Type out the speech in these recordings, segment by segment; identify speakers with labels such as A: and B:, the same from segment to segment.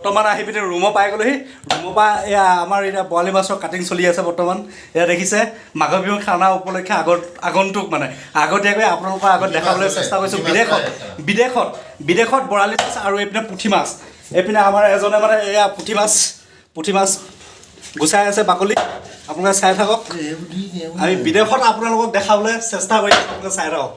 A: বৰ্তমান আহি পিনে ৰুমৰ পাই গ'লোহি ৰুমৰ পৰা এয়া আমাৰ এতিয়া বৰালি মাছৰ কাটিং চলি আছে বৰ্তমান এয়া দেখিছে মাঘৰ বিহুৰ খানা উপলক্ষে আগন্তুক মানে আগতীয়াকৈ আপোনালোকৰ আগত দেখাবলৈ চেষ্টা কৰিছোঁ বিদেশত বৰালি মাছ আৰু এইপিনে পুঠি মাছ এইপিনে আমাৰ এজনে মানে এয়া পুঠি মাছ গুচাই আছে বাকলি আপোনালোকে চাই থাকক আমি বিদেশত আপোনালোকক দেখাবলৈ চেষ্টা কৰিছোঁ আপোনালোকে চাই থাকক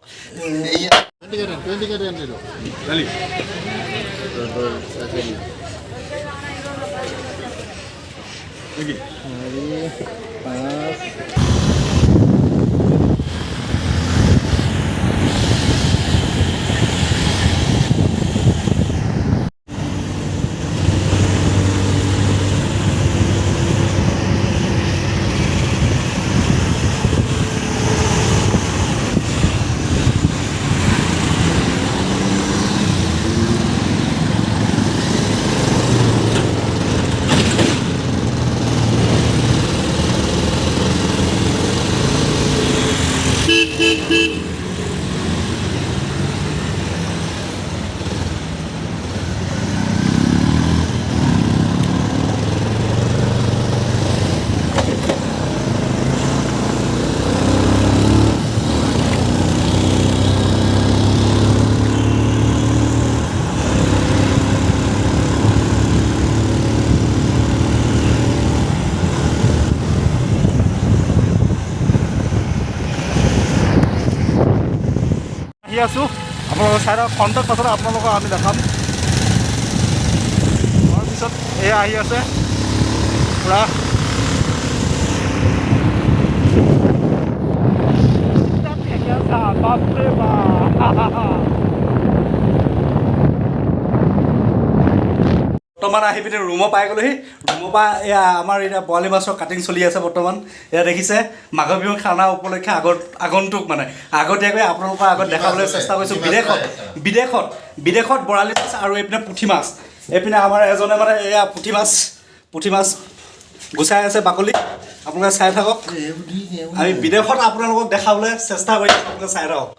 A: আহি আছোঁ আপোনালোকৰ চাই থাকক খন্তেক পাছতে আপোনালোকক আমি দেখাম তাৰপিছত এয়া আহি আছে পূৰা বৰ্তমান আহি পিনে ৰুমৰ পাই গ'লোহি ৰুমৰ পৰা এয়া আমাৰ এতিয়া বৰালি মাছৰ কাটিং চলি আছে বৰ্তমান এয়া দেখিছে মাঘৰ বিহুৰ খানা উপলক্ষে আগন্তুক মানে আগতীয়াকৈ আপোনালোকৰ আগত দেখাবলৈ চেষ্টা কৰিছোঁ বিদেশত বৰালি মাছ আৰু এইপিনে পুঠি মাছ এইপিনে আমাৰ এজনে মানে এয়া পুঠি মাছ গুচাই আছে বাকলি আপোনালোকে চাই থাকক আমি বিদেশত আপোনালোকক দেখাবলৈ চেষ্টা কৰিছোঁ আপোনালোকে চাই থাকক